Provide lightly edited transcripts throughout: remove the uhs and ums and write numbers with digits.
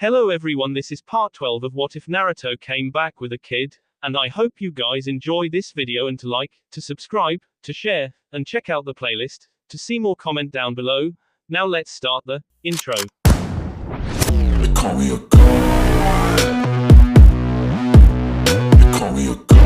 Hello everyone, this is part 12 of What If Naruto Came Back with a Kid, and I hope you guys enjoy this video and to like, to subscribe, to share, and check out the playlist, to see more comment down below. Now let's start the intro. They call me a god. They call me a god.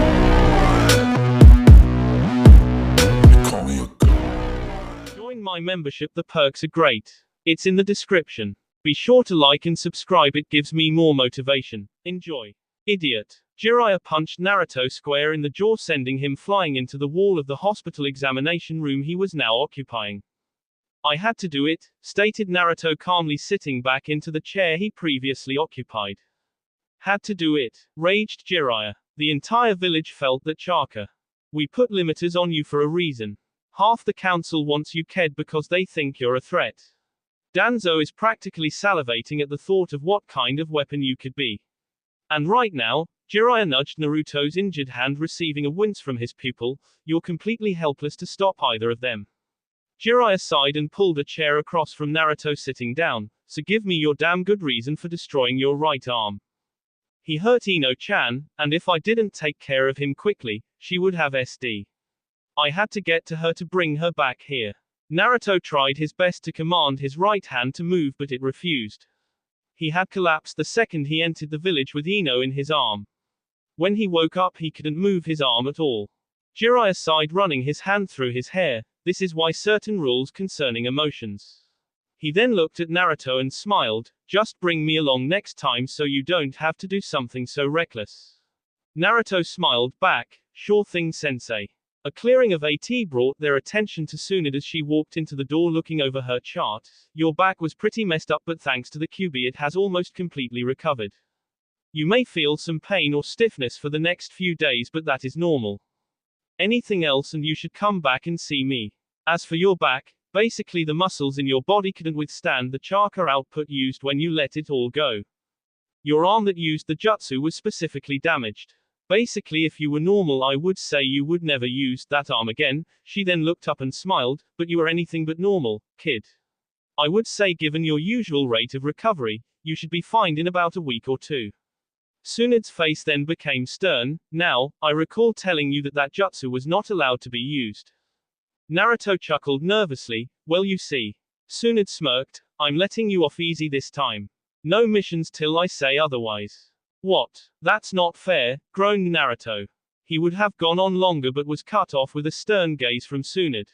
They call me a god. Join my membership, the perks are great. It's in the description. Be sure to like and subscribe, it gives me more motivation. Enjoy. Idiot. Jiraiya punched Naruto square in the jaw, sending him flying into the wall of the hospital examination room he was now occupying. I had to do it, stated Naruto calmly, sitting back into the chair he previously occupied. Had to do it, raged Jiraiya. The entire village felt that Chaka. We put limiters on you for a reason. Half the council wants you ked because they think you're a threat. Danzo is practically salivating at the thought of what kind of weapon you could be. And right now, Jiraiya nudged Naruto's injured hand, receiving a wince from his pupil. You're completely helpless to stop either of them. Jiraiya sighed and pulled a chair across from Naruto sitting down. So give me your damn good reason for destroying your right arm. He hurt Ino-chan, and if I didn't take care of him quickly, she would have SD. I had to get to her to bring her back here. Naruto tried his best to command his right hand to move, but it refused. He had collapsed the second he entered the village with Ino in his arm. When he woke up, he couldn't move his arm at all. Jiraiya sighed, running his hand through his hair. This is why certain rules concerning emotions. He then looked at Naruto and smiled. Just bring me along next time so you don't have to do something so reckless. Naruto smiled back. Sure thing, sensei. A clearing of AT brought their attention to Tsunade as she walked into the door looking over her chart. Your back was pretty messed up, but thanks to the QB it has almost completely recovered. You may feel some pain or stiffness for the next few days, but that is normal. Anything else and you should come back and see me. As for your back, basically the muscles in your body couldn't withstand the chakra output used when you let it all go. Your arm that used the jutsu was specifically damaged. Basically, if you were normal, I would say you would never use that arm again. She then looked up and smiled, but you are anything but normal, kid. I would say given your usual rate of recovery, you should be fine in about a week or two. Tsunade's face then became stern. Now, I recall telling you that that jutsu was not allowed to be used. Naruto chuckled nervously. Well, you see. Tsunade smirked. I'm letting you off easy this time. No missions till I say otherwise. What? That's not fair, groaned Naruto. He would have gone on longer but was cut off with a stern gaze from Tsunade.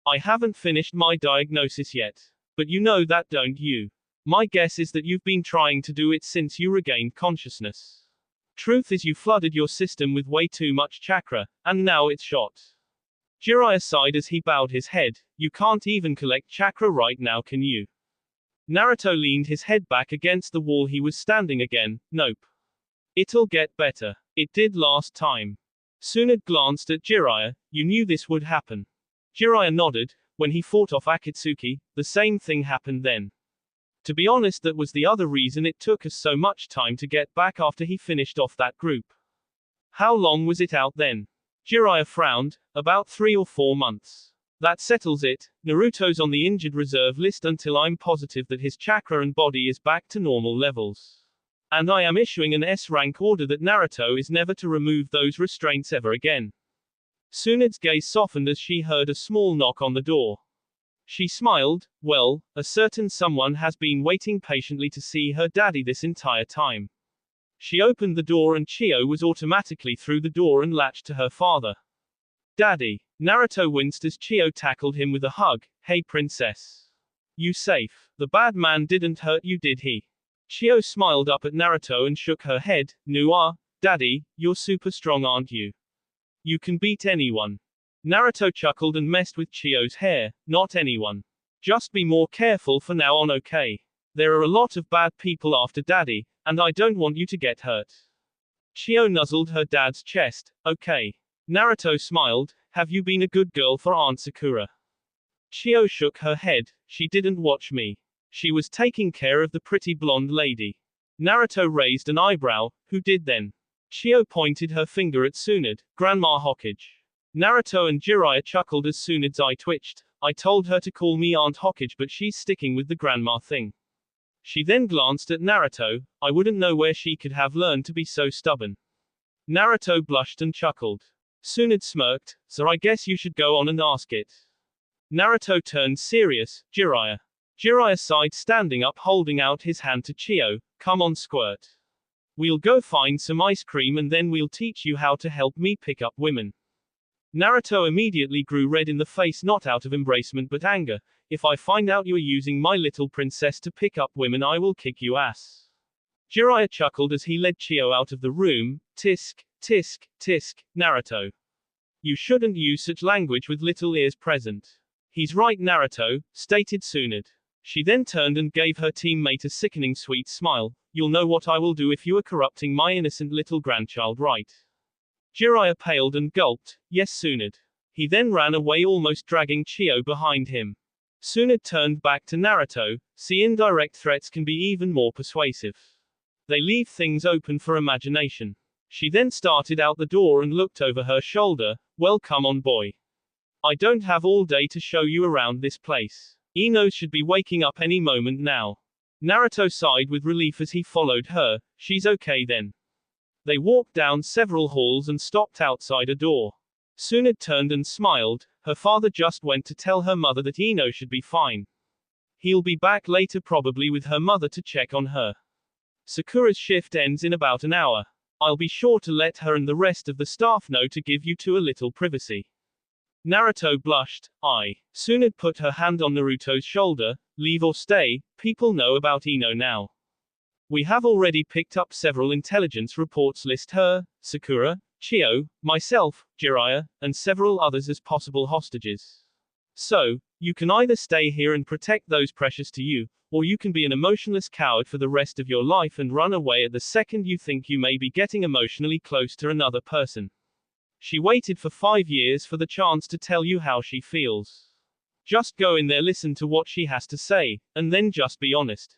I haven't finished my diagnosis yet. But you know that, don't you? My guess is that you've been trying to do it since you regained consciousness. Truth is, you flooded your system with way too much chakra, and now it's shot. Jiraiya sighed as he bowed his head. You can't even collect chakra right now, can you? Naruto leaned his head back against the wall he was standing again. Nope. It'll get better. It did last time. Tsunade glanced at Jiraiya. You knew this would happen. Jiraiya nodded. When he fought off Akatsuki, the same thing happened then. To be honest, that was the other reason it took us so much time to get back after he finished off that group. How long was it out then? Jiraiya frowned. About 3 or 4 months. That settles it. Naruto's on the injured reserve list until I'm positive that his chakra and body is back to normal levels. And I am issuing an S-rank order that Naruto is never to remove those restraints ever again. Tsunade's gaze softened as she heard a small knock on the door. She smiled. Well, a certain someone has been waiting patiently to see her daddy this entire time. She opened the door and Chio was automatically through the door and latched to her father. Daddy. Naruto winced as Chio tackled him with a hug. Hey princess. You safe? The bad man didn't hurt you, did he? Chio smiled up at Naruto and shook her head. No, Daddy, you're super strong, aren't you? You can beat anyone. Naruto chuckled and messed with Chio's hair. Not anyone. Just be more careful for now on, okay? There are a lot of bad people after Daddy, and I don't want you to get hurt. Chio nuzzled her dad's chest. Okay. Naruto smiled. Have you been a good girl for Aunt Sakura? Chio shook her head. She didn't watch me. She was taking care of the pretty blonde lady. Naruto raised an eyebrow. Who did then? Chio pointed her finger at Tsunade. Grandma Hokage. Naruto and Jiraiya chuckled as Tsunade's eye twitched. I told her to call me Aunt Hokage, but she's sticking with the grandma thing. She then glanced at Naruto. I wouldn't know where she could have learned to be so stubborn. Naruto blushed and chuckled. Tsunade smirked, so I guess you should go on and ask it. Naruto turned serious. Jiraiya. Jiraiya sighed, standing up, holding out his hand to Chio. Come on, Squirt. We'll go find some ice cream and then we'll teach you how to help me pick up women. Naruto immediately grew red in the face, not out of embracement but anger. If I find out you are using my little princess to pick up women, I will kick you ass. Jiraiya chuckled as he led Chio out of the room. Tisk, tisk, tisk, Naruto. You shouldn't use such language with little ears present. He's right, Naruto, stated Tsunade. She then turned and gave her teammate a sickening sweet smile. You'll know what I will do if you are corrupting my innocent little grandchild, right? Jiraiya paled and gulped. Yes, Tsunade. He then ran away, almost dragging Chio behind him. Tsunade turned back to Naruto. See, indirect threats can be even more persuasive. They leave things open for imagination. She then started out the door and looked over her shoulder. Well, come on, boy. I don't have all day to show you around this place. Ino should be waking up any moment now. Naruto sighed with relief as he followed her. She's okay then. They walked down several halls and stopped outside a door. Tsunade turned and smiled. Her father just went to tell her mother that Ino should be fine. He'll be back later, probably with her mother, to check on her. Sakura's shift ends in about an hour. I'll be sure to let her and the rest of the staff know to give you two a little privacy. Naruto blushed. Tsunade put her hand on Naruto's shoulder. Leave or stay, people know about Ino now. We have already picked up several intelligence reports, list her, Sakura, Chio, myself, Jiraiya, and several others as possible hostages. So, you can either stay here and protect those precious to you, or you can be an emotionless coward for the rest of your life and run away at the second you think you may be getting emotionally close to another person. She waited for 5 years for the chance to tell you how she feels. Just go in there, listen to what she has to say, and then just be honest.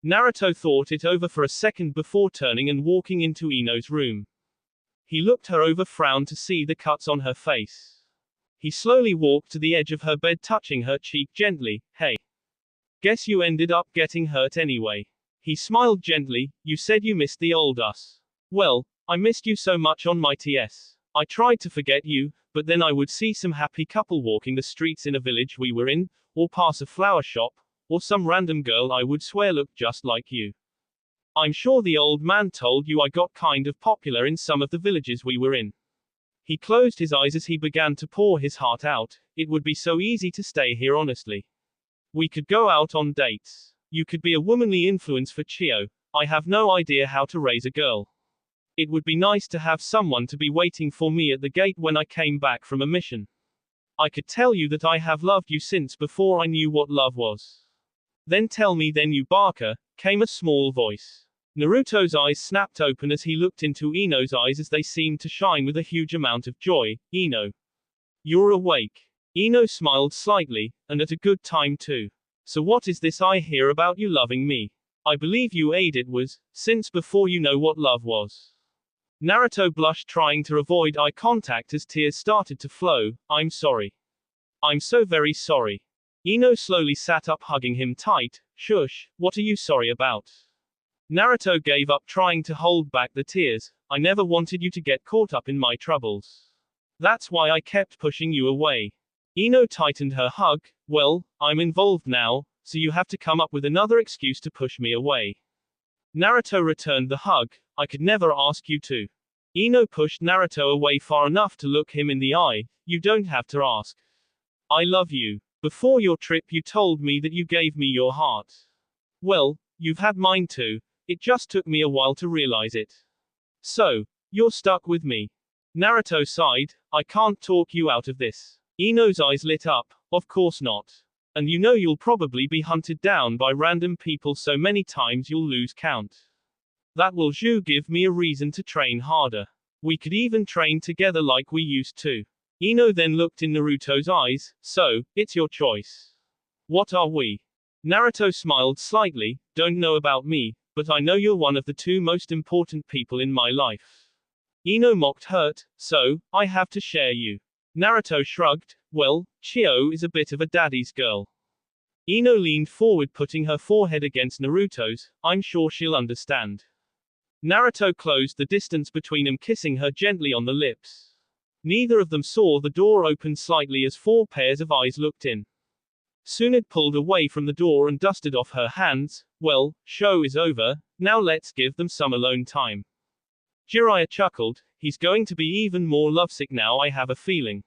Naruto thought it over for a second before turning and walking into Ino's room. He looked her over, frowned to see the cuts on her face. He slowly walked to the edge of her bed, touching her cheek gently. Hey. Guess you ended up getting hurt anyway. He smiled gently. You said you missed the old us. Well, I missed you so much on my TS. I tried to forget you, but then I would see some happy couple walking the streets in a village we were in, or pass a flower shop, or some random girl I would swear looked just like you. I'm sure the old man told you I got kind of popular in some of the villages we were in. He closed his eyes as he began to pour his heart out. It would be so easy to stay here, honestly. We could go out on dates. You could be a womanly influence for Chio. I have no idea how to raise a girl. It would be nice to have someone to be waiting for me at the gate when I came back from a mission. I could tell you that I have loved you since before I knew what love was. Then tell me then, you barker, came a small voice. Naruto's eyes snapped open as he looked into Ino's eyes as they seemed to shine with a huge amount of joy. Ino. You're awake. Ino smiled slightly, and at a good time too. So what is this I hear about you loving me? I believe you ate it was, since before you know what love was. Naruto blushed, trying to avoid eye contact as tears started to flow. I'm sorry. I'm so very sorry. Ino slowly sat up, hugging him tight. Shush, what are you sorry about? Naruto gave up, trying to hold back the tears. I never wanted you to get caught up in my troubles. That's why I kept pushing you away. Ino tightened her hug. Well, I'm involved now, so you have to come up with another excuse to push me away. Naruto returned the hug. I could never ask you to. Ino pushed Naruto away far enough to look him in the eye. You don't have to ask. I love you. Before your trip you told me that you gave me your heart. Well, you've had mine too. It just took me a while to realize it. So, you're stuck with me. Naruto sighed. I can't talk you out of this. Ino's eyes lit up. Of course not. And you know you'll probably be hunted down by random people so many times you'll lose count. That will give me a reason to train harder. We could even train together like we used to. Ino then looked in Naruto's eyes. So, it's your choice. What are we? Naruto smiled slightly. Don't know about me, but I know you're one of the two most important people in my life. Ino mocked, hurt. So, I have to share you. Naruto shrugged. Well, Chio is a bit of a daddy's girl. Ino leaned forward, putting her forehead against Naruto's. I'm sure she'll understand. Naruto closed the distance between them, kissing her gently on the lips. Neither of them saw the door open slightly as 4 pairs of eyes looked in. Tsunade pulled away from the door and dusted off her hands. Well, show is over, now let's give them some alone time. Jiraiya chuckled, he's going to be even more lovesick now, I have a feeling.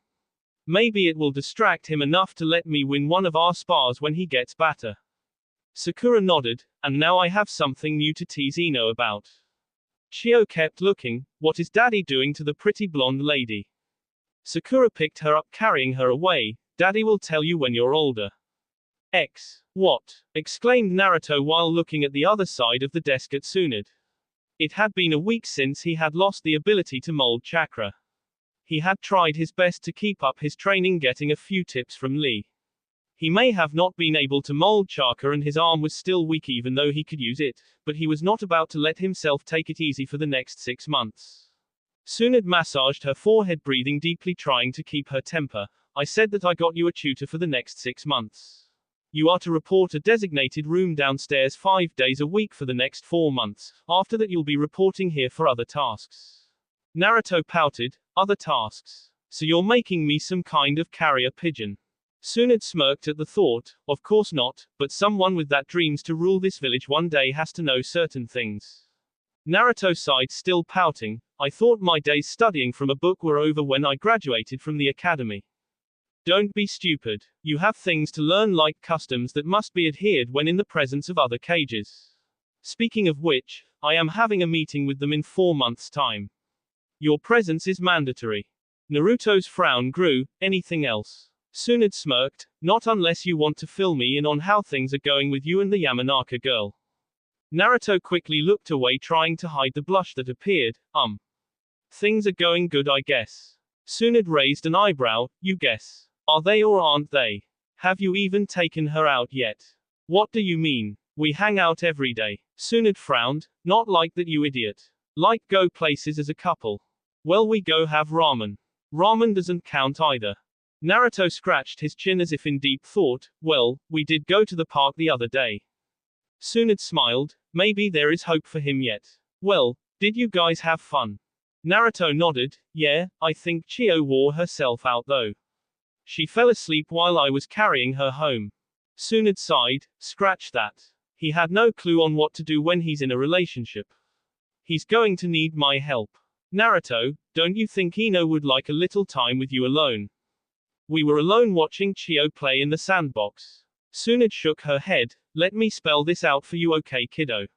Maybe it will distract him enough to let me win one of our spars when he gets better. Sakura nodded, and now I have something new to tease Ino about. Chio kept looking, what is Daddy doing to the pretty blonde lady? Sakura picked her up, carrying her away. Daddy will tell you when you're older. What? Exclaimed Naruto while looking at the other side of the desk at Tsunade. It had been a week since he had lost the ability to mold chakra. He had tried his best to keep up his training, getting a few tips from Lee. He may have not been able to mold chakra and his arm was still weak even though he could use it, but he was not about to let himself take it easy for the next 6 months. Tsunade massaged her forehead, breathing deeply, trying to keep her temper. I said that I got you a tutor for the next 6 months. You are to report a designated room downstairs 5 days a week for the next 4 months. After that you'll be reporting here for other tasks. Naruto pouted, other tasks? So you're making me some kind of carrier pigeon? Tsunade smirked at the thought, of course not, but someone with that dreams to rule this village one day has to know certain things. Naruto sighed, still pouting, I thought my days studying from a book were over when I graduated from the academy. Don't be stupid. You have things to learn, like customs that must be adhered when in the presence of other cages. Speaking of which, I am having a meeting with them in 4 months' time. Your presence is mandatory. Naruto's frown grew. Anything else? Tsunade smirked, not unless you want to fill me in on how things are going with you and the Yamanaka girl. Naruto quickly looked away, trying to hide the blush that appeared. Things are going good, I guess. Tsunade raised an eyebrow. You guess. Are they or aren't they? Have you even taken her out yet? What do you mean? We hang out every day. Tsunade frowned. Not like that, you idiot. Like go places as a couple. Well, we go have ramen. Ramen doesn't count either. Naruto scratched his chin as if in deep thought. Well, we did go to the park the other day. Tsunade smiled. Maybe there is hope for him yet. Well, did you guys have fun? Naruto nodded. Yeah, I think Chio wore herself out though. She fell asleep while I was carrying her home. Tsunade sighed. Scratch that. He had no clue on what to do when he's in a relationship. He's going to need my help. Naruto, don't you think Ino would like a little time with you alone? We were alone watching Chio play in the sandbox. Tsunade shook her head. Let me spell this out for you, okay kiddo?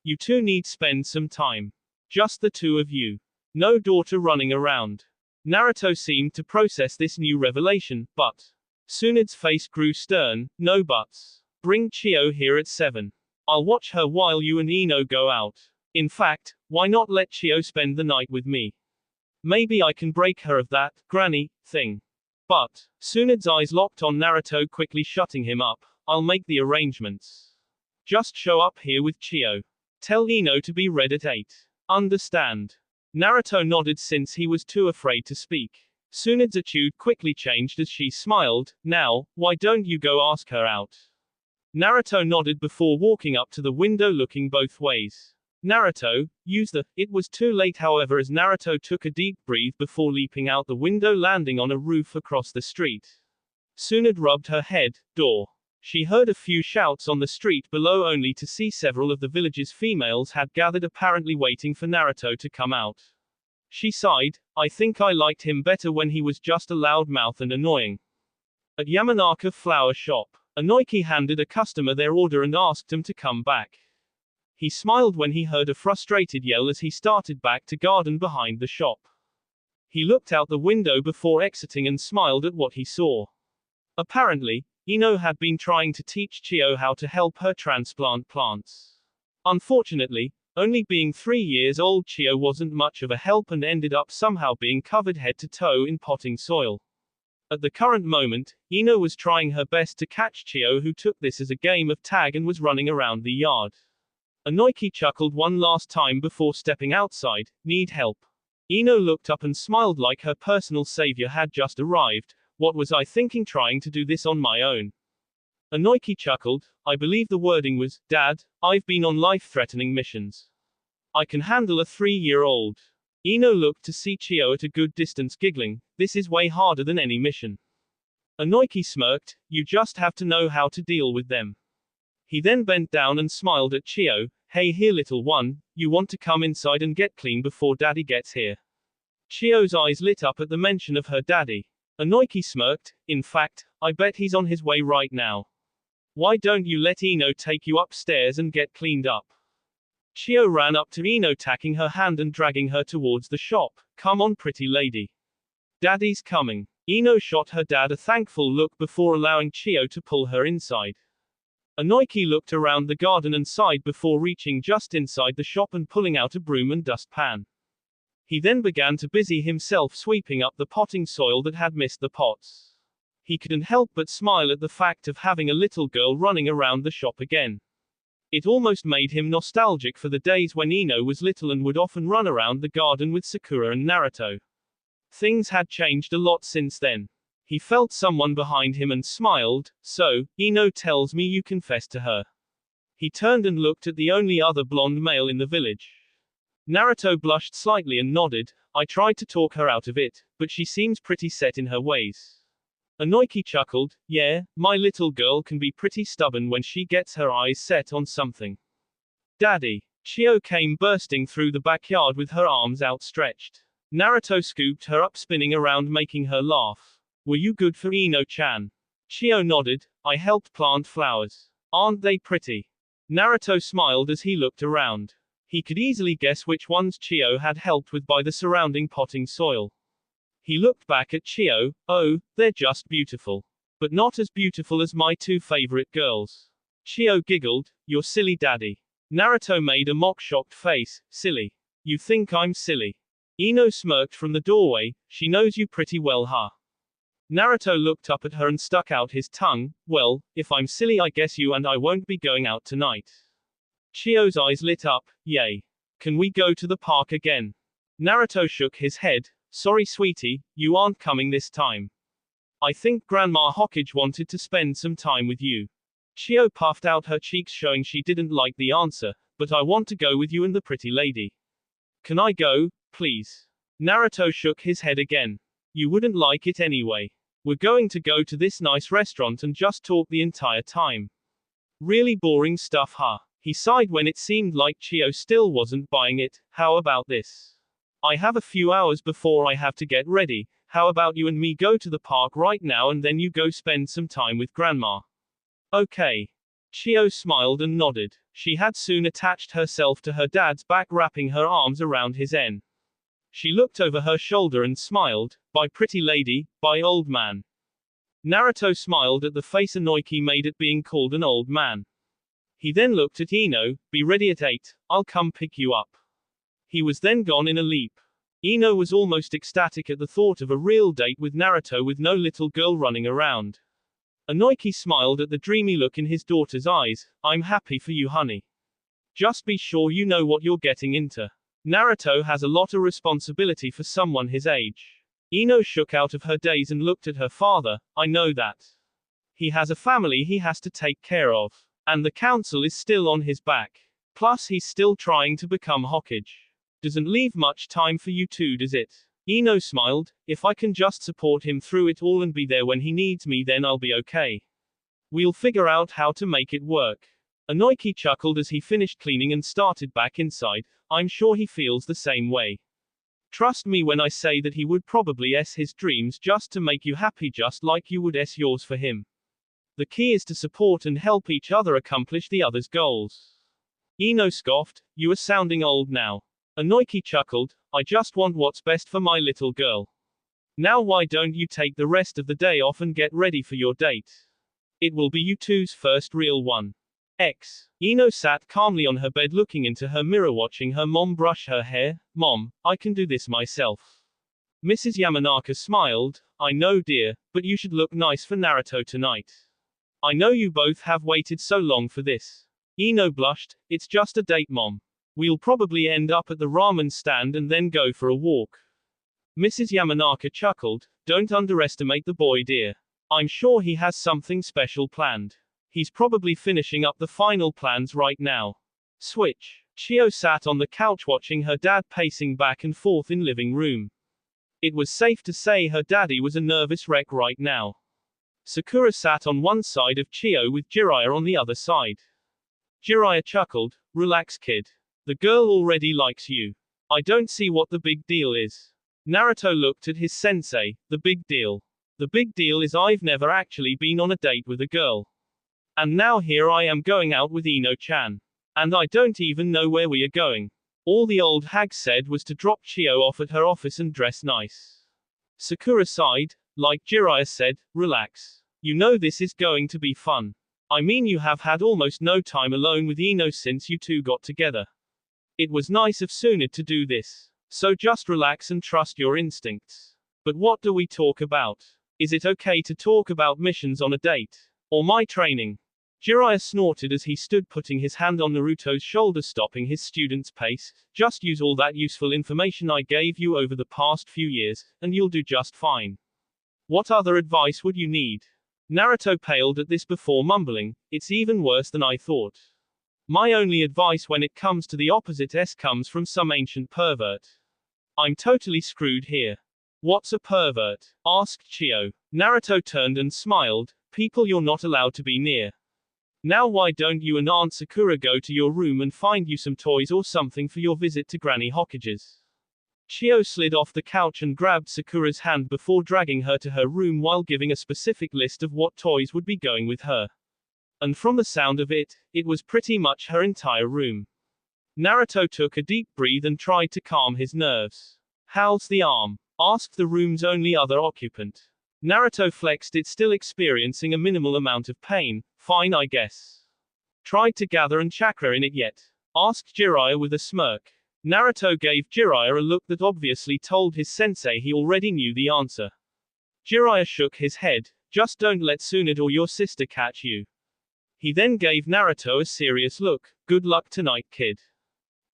You two need spend some time. Just the two of you. No daughter running around. Naruto seemed to process this new revelation, but Tsunade's face grew stern. No buts. Bring Chio here at 7. I'll watch her while you and Ino go out. In fact, why not let Chio spend the night with me? Maybe I can break her of that granny thing. But Tsunade's eyes locked on Naruto, quickly shutting him up. I'll make the arrangements. Just show up here with Chio. Tell Ino to be ready at 8. Understand? Naruto nodded since he was too afraid to speak. Tsunade's attitude quickly changed as she smiled. Now, why don't you go ask her out? Naruto nodded before walking up to the window, looking both ways. Naruto, use the. It was too late, however, as Naruto took a deep breath before leaping out the window, landing on a roof across the street. Tsunade rubbed her head. Door. She heard a few shouts on the street below, only to see several of the village's females had gathered, apparently waiting for Naruto to come out. She sighed. I think I liked him better when he was just a loudmouth and annoying. At Yamanaka flower shop, Inoiki handed a customer their order and asked him to come back. He smiled when he heard a frustrated yell as he started back to garden behind the shop. He looked out the window before exiting and smiled at what he saw. Apparently, Ino had been trying to teach Chio how to help her transplant plants. Unfortunately, only being 3 years old, Chio wasn't much of a help and ended up somehow being covered head to toe in potting soil. At the current moment, Ino was trying her best to catch Chio, who took this as a game of tag and was running around the yard. Inoiki chuckled one last time before stepping outside. Need help? Ino looked up and smiled like her personal savior had just arrived. What was I thinking, trying to do this on my own? Inoki chuckled. I believe the wording was, Dad, I've been on life-threatening missions. I can handle a 3-year-old. Ino looked to see Chio at a good distance giggling. This is way harder than any mission. Inoki smirked. You just have to know how to deal with them. He then bent down and smiled at Chio. Hey here little one, you want to come inside and get clean before daddy gets here? Chio's eyes lit up at the mention of her daddy. Inoki smirked. In fact, I bet he's on his way right now. Why don't you let Ino take you upstairs and get cleaned up? Chio ran up to Ino, taking her hand and dragging her towards the shop. Come on pretty lady. Daddy's coming. Ino shot her dad a thankful look before allowing Chio to pull her inside. Inoki looked around the garden and sighed before reaching just inside the shop and pulling out a broom and dustpan. He then began to busy himself sweeping up the potting soil that had missed the pots. He couldn't help but smile at the fact of having a little girl running around the shop again. It almost made him nostalgic for the days when Ino was little and would often run around the garden with Sakura and Naruto. Things had changed a lot since then. He felt someone behind him and smiled. So, Ino tells me you confessed to her. He turned and looked at the only other blonde male in the village. Naruto blushed slightly and nodded. I tried to talk her out of it, but she seems pretty set in her ways. Inoki chuckled. Yeah, my little girl can be pretty stubborn when she gets her eyes set on something. Daddy. Chio came bursting through the backyard with her arms outstretched. Naruto scooped her up, spinning around, making her laugh. Were you good for Ino-chan? Chio nodded. I helped plant flowers. Aren't they pretty? Naruto smiled as he looked around. He could easily guess which ones Chio had helped with by the surrounding potting soil. He looked back at Chio. Oh, they're just beautiful. But not as beautiful as my 2 favorite girls. Chio giggled. You're silly daddy. Naruto made a mock-shocked face. Silly. You think I'm silly? Ino smirked from the doorway. She knows you pretty well, huh? Naruto looked up at her and stuck out his tongue. Well, if I'm silly, I guess you and I won't be going out tonight. Chio's eyes lit up. Yay. Can we go to the park again? Naruto shook his head. Sorry sweetie, you aren't coming this time. I think Grandma Hokage wanted to spend some time with you. Chio puffed out her cheeks, showing she didn't like the answer. But I want to go with you and the pretty lady. Can I go, please? Naruto shook his head again. You wouldn't like it anyway. We're going to go to this nice restaurant and just talk the entire time. Really boring stuff, huh? He sighed when it seemed like Chio still wasn't buying it. How about this? I have a few hours before I have to get ready. How about you and me go to the park right now and then you go spend some time with Grandma? Okay. Chio smiled and nodded. She had soon attached herself to her dad's back, wrapping her arms around his neck. She looked over her shoulder and smiled. Bye pretty lady, bye old man. Naruto smiled at the face Inoki made at being called an old man. He then looked at Ino. Be ready at 8, I'll come pick you up. He was then gone in a leap. Ino was almost ecstatic at the thought of a real date with Naruto with no little girl running around. Inoki smiled at the dreamy look in his daughter's eyes. I'm happy for you, honey. Just be sure you know what you're getting into. Naruto has a lot of responsibility for someone his age. Ino shook out of her daze and looked at her father. I know that. He has a family he has to take care of. And the council is still on his back. Plus he's still trying to become Hokage. Doesn't leave much time for you two, does it? Ino smiled. If I can just support him through it all and be there when he needs me, then I'll be okay. We'll figure out how to make it work. Inoki chuckled as he finished cleaning and started back inside. I'm sure he feels the same way. Trust me when I say that he would probably his dreams just to make you happy, just like you would yours for him. The key is to support and help each other accomplish the other's goals. Ino scoffed. You are sounding old now. Inoki chuckled. I just want what's best for my little girl. Now why don't you take the rest of the day off and get ready for your date? It will be you two's first real one. Ino sat calmly on her bed looking into her mirror, watching her mom brush her hair. Mom, I can do this myself. Mrs. Yamanaka smiled. I know dear, but you should look nice for Naruto tonight. I know you both have waited so long for this. Ino blushed. It's just a date, Mom. We'll probably end up at the ramen stand and then go for a walk. Mrs. Yamanaka chuckled. Don't underestimate the boy, dear. I'm sure he has something special planned. He's probably finishing up the final plans right now. Switch. Chio sat on the couch watching her dad pacing back and forth in living room. It was safe to say her daddy was a nervous wreck right now. Sakura sat on one side of Chio with Jiraiya on the other side. Jiraiya chuckled, "Relax kid. The girl already likes you. I don't see what the big deal is." Naruto looked at his sensei. "The big deal. The big deal is I've never actually been on a date with a girl. And now here I am going out with Ino-chan. And I don't even know where we are going. All the old hag said was to drop Chio off at her office and dress nice." Sakura sighed. "Like Jiraiya said, relax. You know this is going to be fun. I mean you have had almost no time alone with Ino since you two got together. It was nice of Tsunade to do this. So just relax and trust your instincts. But what do we talk about? Is it okay to talk about missions on a date? Or my training?" Jiraiya snorted as he stood putting his hand on Naruto's shoulder, stopping his student's pace. "Just use all that useful information I gave you over the past few years, and you'll do just fine. What other advice would you need?" Naruto paled at this before mumbling, "It's even worse than I thought. My only advice when it comes to the opposite comes from some ancient pervert. I'm totally screwed here." "What's a pervert?" asked Chio. Naruto turned and smiled. "People you're not allowed to be near. Now why don't you and Aunt Sakura go to your room and find you some toys or something for your visit to Granny Hokage's?" Chio slid off the couch and grabbed Sakura's hand before dragging her to her room while giving a specific list of what toys would be going with her. And from the sound of it, it was pretty much her entire room. Naruto took a deep breath and tried to calm his nerves. "How's the arm?" asked the room's only other occupant. Naruto flexed it, still experiencing a minimal amount of pain. "Fine, I guess." "Tried to gather and chakra in it yet?" asked Jiraiya with a smirk. Naruto gave Jiraiya a look that obviously told his sensei he already knew the answer. Jiraiya shook his head. "Just don't let Tsunade or your sister catch you." He then gave Naruto a serious look. "Good luck tonight, kid.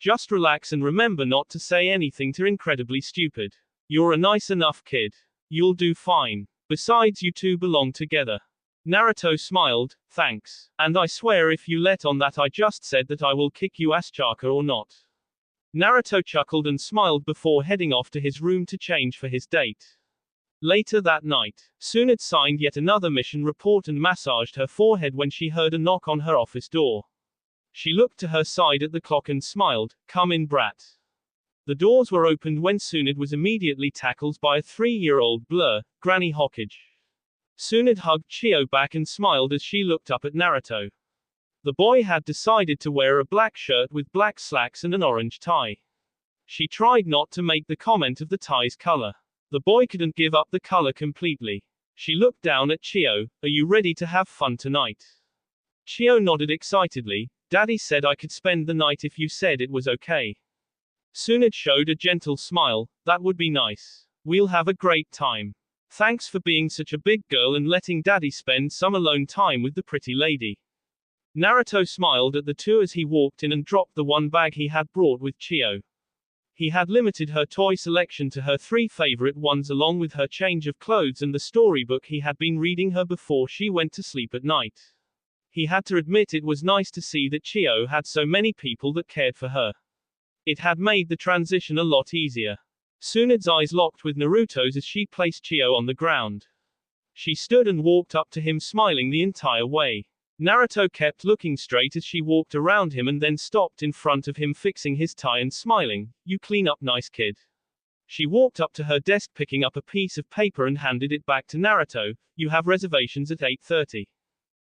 Just relax and remember not to say anything too incredibly stupid. You're a nice enough kid. You'll do fine. Besides, you two belong together." Naruto smiled. "Thanks. And I swear if you let on that I just said that I will kick you ass chaka or not." Naruto chuckled and smiled before heading off to his room to change for his date. Later that night, Tsunade signed yet another mission report and massaged her forehead when she heard a knock on her office door. She looked to her side at the clock and smiled. "Come in, brat." The doors were opened when Tsunade was immediately tackled by a 3-year-old blur, Granny Hokage. Tsunade hugged Chio back and smiled as she looked up at Naruto. The boy had decided to wear a black shirt with black slacks and an orange tie. She tried not to make the comment of the tie's color. The boy couldn't give up the color completely. She looked down at Chio. "Are you ready to have fun tonight?" Chio nodded excitedly. "Daddy said I could spend the night if you said it was okay." Tsunade showed a gentle smile. "That would be nice. We'll have a great time. Thanks for being such a big girl and letting Daddy spend some alone time with the pretty lady." Naruto smiled at the two as he walked in and dropped the one bag he had brought with Chio. He had limited her toy selection to her 3 favorite ones along with her change of clothes and the storybook he had been reading her before she went to sleep at night. He had to admit it was nice to see that Chio had so many people that cared for her. It had made the transition a lot easier. Tsunade's eyes locked with Naruto's as she placed Chio on the ground. She stood and walked up to him smiling the entire way. Naruto kept looking straight as she walked around him and then stopped in front of him fixing his tie and smiling. "You clean up nice, kid." She walked up to her desk picking up a piece of paper and handed it back to Naruto. "You have reservations at 8:30.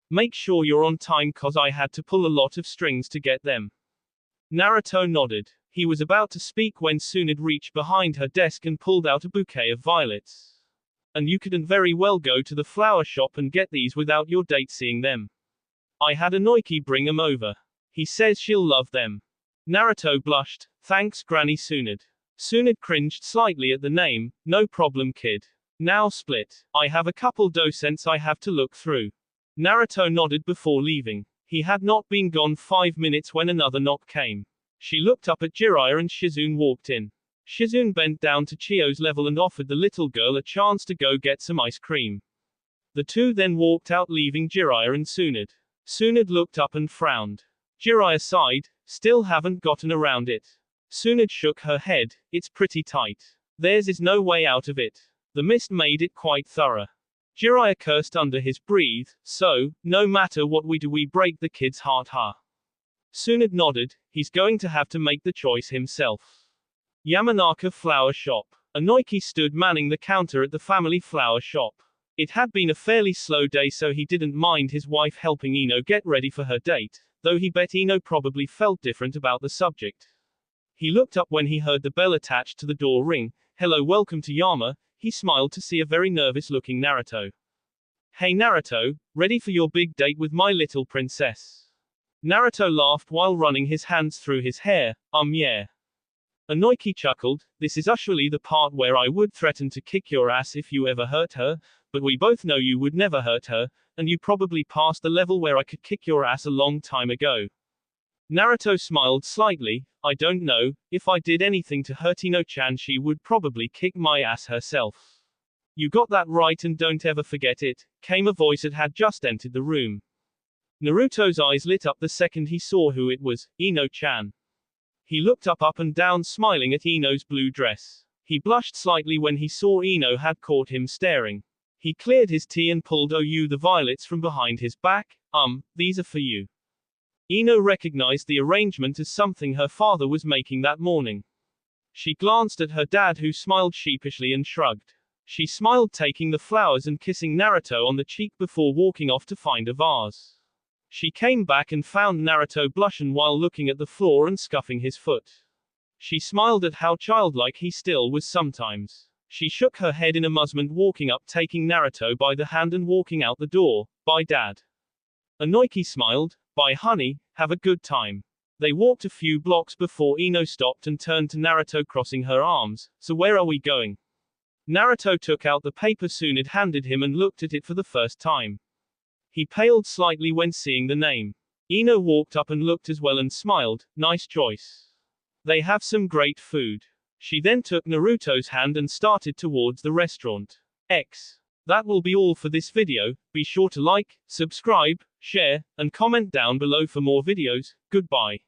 Make sure you're on time cause I had to pull a lot of strings to get them." Naruto nodded. He was about to speak when Tsunade reached behind her desk and pulled out a bouquet of violets. "And you couldn't very well go to the flower shop and get these without your date seeing them. I had a Noiki bring 'em over. He says she'll love them." Naruto blushed. "Thanks, Granny Tsunade." Tsunade cringed slightly at the name. "No problem, kid. Now split. I have a couple docents I have to look through." Naruto nodded before leaving. He had not been gone 5 minutes when another knock came. She looked up at Jiraiya and Shizune walked in. Shizune bent down to Chio's level and offered the little girl a chance to go get some ice cream. The two then walked out leaving Jiraiya and Tsunade. Tsunade looked up and frowned. Jiraiya sighed, still haven't gotten around it. Tsunade shook her head, it's pretty tight. Theirs is no way out of it. The mist made it quite thorough. Jiraiya cursed under his breath, so, no matter what we do we break the kid's heart, huh? Tsunade nodded, he's going to have to make the choice himself. Yamanaka Flower Shop. Inoki stood manning the counter at the family flower shop. It had been a fairly slow day, so he didn't mind his wife helping Ino get ready for her date, though he bet Ino probably felt different about the subject. He looked up when he heard the bell attached to the door ring. Hello, welcome to Yama. He smiled to see a very nervous-looking Naruto. Hey Naruto, ready for your big date with my little princess? Naruto laughed while running his hands through his hair. Yeah. Inoki chuckled, this is usually the part where I would threaten to kick your ass if you ever hurt her, but we both know you would never hurt her, and you probably passed the level where I could kick your ass a long time ago. Naruto smiled slightly, I don't know, if I did anything to hurt Ino-chan she would probably kick my ass herself. You got that right and don't ever forget it, came a voice that had just entered the room. Naruto's eyes lit up the second he saw who it was, Ino-chan. He looked up and down smiling at Ino's blue dress. He blushed slightly when he saw Ino had caught him staring. He cleared his tea and pulled the violets from behind his back, these are for you. Ino recognized the arrangement as something her father was making that morning. She glanced at her dad who smiled sheepishly and shrugged. She smiled taking the flowers and kissing Naruto on the cheek before walking off to find a vase. She came back and found Naruto blushing while looking at the floor and scuffing his foot. She smiled at how childlike he still was sometimes. She shook her head in amusement walking up taking Naruto by the hand and walking out the door. Bye dad. Inoki smiled, bye honey, have a good time. They walked a few blocks before Ino stopped and turned to Naruto crossing her arms, so where are we going? Naruto took out the paper Tsunade handed him and looked at it for the first time. He paled slightly when seeing the name. Ino walked up and looked as well and smiled, nice choice. They have some great food. She then took Naruto's hand and started towards the restaurant. That will be all for this video. Be sure to like, subscribe, share, and comment down below for more videos. Goodbye.